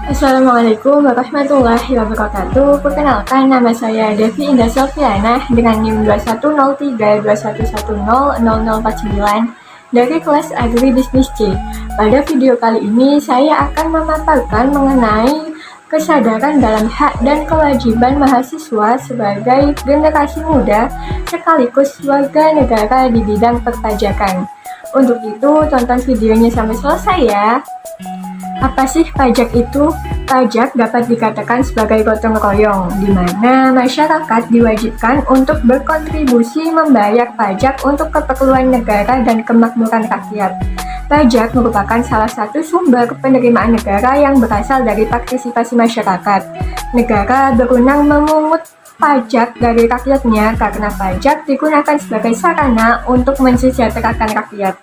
Assalamualaikum warahmatullahi wabarakatuh. Perkenalkan, nama saya Devi Indah Sofiana dengan NIM 210321100049 dari kelas Agribisnis C. Pada video kali ini, saya akan memaparkan mengenai kesadaran dalam hak dan kewajiban mahasiswa sebagai generasi muda sekaligus warga negara di bidang perpajakan. Untuk itu, tonton videonya sampai selesai ya. Apa sih pajak itu? Pajak dapat dikatakan sebagai gotong royong, di mana masyarakat diwajibkan untuk berkontribusi membayar pajak untuk keperluan negara dan kemakmuran rakyat. Pajak merupakan salah satu sumber penerimaan negara yang berasal dari partisipasi masyarakat. Negara berwenang memungut pajak dari rakyatnya karena pajak digunakan sebagai sarana untuk mensejahterakan rakyat.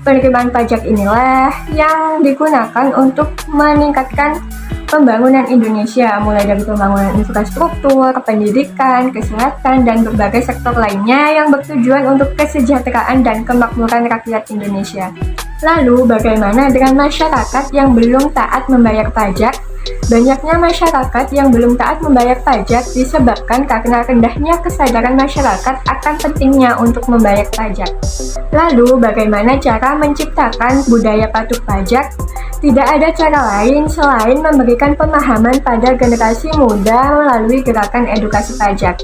Penerimaan pajak inilah yang digunakan untuk meningkatkan pembangunan Indonesia, mulai dari pembangunan infrastruktur, pendidikan, kesehatan, dan berbagai sektor lainnya yang bertujuan untuk kesejahteraan dan kemakmuran rakyat Indonesia. Lalu, bagaimana dengan masyarakat yang belum taat membayar pajak? Banyaknya masyarakat yang belum taat membayar pajak disebabkan karena rendahnya kesadaran masyarakat akan pentingnya untuk membayar pajak. Lalu, bagaimana cara menciptakan budaya patuh pajak? Tidak ada cara lain selain memberikan pemahaman pada generasi muda melalui gerakan edukasi pajak.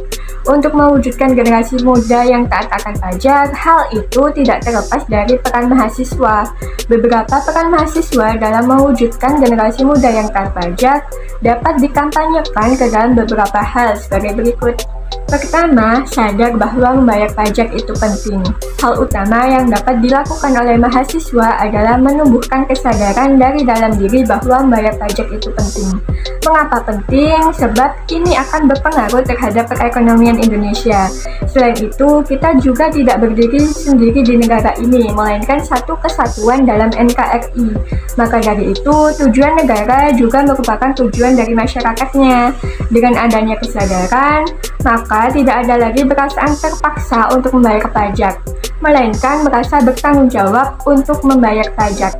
Untuk mewujudkan generasi muda yang taat akan pajak, hal itu tidak terlepas dari peran mahasiswa. Beberapa peran mahasiswa dalam mewujudkan generasi muda yang taat pajak dapat dikampanyekan ke dalam beberapa hal sebagai berikut. Pertama, sadar bahwa membayar pajak itu penting. Hal utama yang dapat dilakukan oleh mahasiswa adalah menumbuhkan kesadaran dari dalam diri bahwa membayar pajak itu penting. Mengapa penting? Sebab ini akan berpengaruh terhadap perekonomian Indonesia. Selain itu, kita juga tidak berdiri sendiri di negara ini, melainkan satu kesatuan dalam NKRI. Maka dari itu, tujuan negara juga merupakan tujuan dari masyarakatnya. Dengan adanya kesadaran, maka tidak ada lagi perasaan terpaksa untuk membayar pajak, melainkan merasa bertanggung jawab untuk membayar pajak.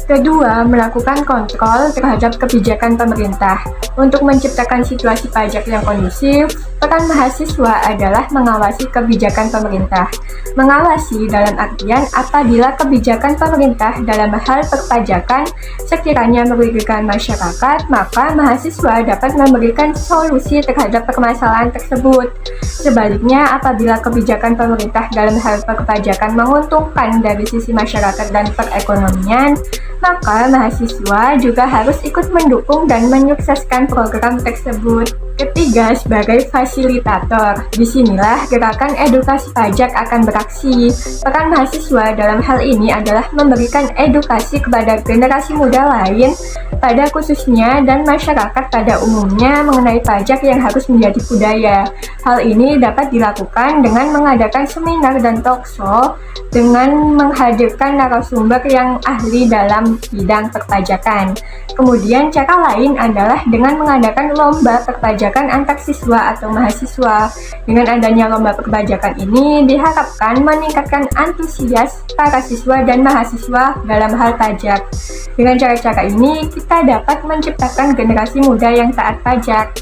Kedua, melakukan kontrol terhadap kebijakan pemerintah. Untuk menciptakan situasi pajak yang kondusif, peran mahasiswa adalah mengawasi kebijakan pemerintah. Mengawasi dalam artian apabila kebijakan pemerintah dalam hal perpajakan sekiranya merugikan masyarakat, maka mahasiswa dapat memberikan solusi terhadap permasalahan tersebut. Sebaliknya, apabila kebijakan pemerintah dalam hal perpajakan menguntungkan dari sisi masyarakat dan perekonomian, maka mahasiswa juga harus ikut mendukung dan menyukseskan program tersebut. Ketiga, sebagai fasilitator. Disinilah gerakan edukasi pajak akan beraksi. Peran mahasiswa dalam hal ini adalah memberikan edukasi kepada generasi muda lain, pada khususnya dan masyarakat pada umumnya mengenai pajak yang harus menjadi budaya. Hal ini dapat dilakukan dengan mengadakan seminar dan talkshow dengan menghadirkan narasumber yang ahli dalam bidang perpajakan. Kemudian cara lain adalah dengan mengadakan lomba perpajakan antar siswa atau mahasiswa. Dengan adanya lomba perpajakan ini diharapkan meningkatkan antusias para siswa dan mahasiswa dalam hal pajak. Dengan cara-cara ini kita dapat menciptakan generasi muda yang taat pajak.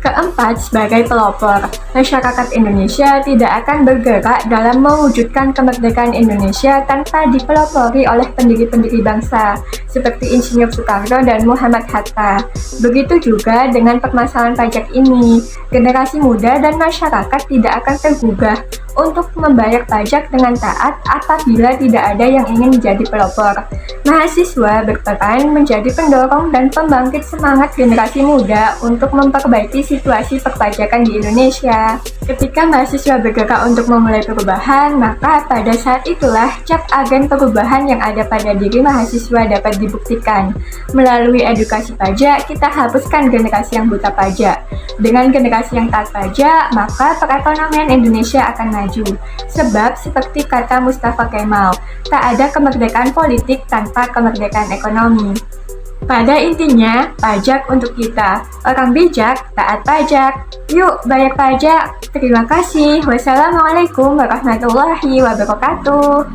Keempat, sebagai pelopor, masyarakat Indonesia tidak akan bergerak dalam mewujudkan kemerdekaan Indonesia tanpa dipelopori oleh pendiri-pendiri bangsa, seperti Insinyur Soekarno dan Muhammad Hatta. Begitu juga dengan permasalahan pajak ini, generasi muda dan masyarakat tidak akan tergugah untuk membayar pajak dengan taat apabila tidak ada yang ingin menjadi pelopor. Mahasiswa berperan menjadi pendorong dan pembangkit semangat generasi muda untuk memperbaiki situasi perpajakan di Indonesia. Ketika mahasiswa bergerak untuk memulai perubahan, maka pada saat itulah cap agen perubahan yang ada pada diri mahasiswa dapat dibuktikan. Melalui edukasi pajak, kita hapuskan generasi yang buta pajak. Dengan generasi yang taat pajak, maka perekonomian Indonesia akan maju. Sebab seperti kata Mustafa Kemal, tak ada kemerdekaan politik tanpa kemerdekaan ekonomi. Pada intinya, pajak untuk kita. Orang bijak, taat pajak. Yuk, bayar pajak. Terima kasih. Wassalamualaikum warahmatullahi wabarakatuh.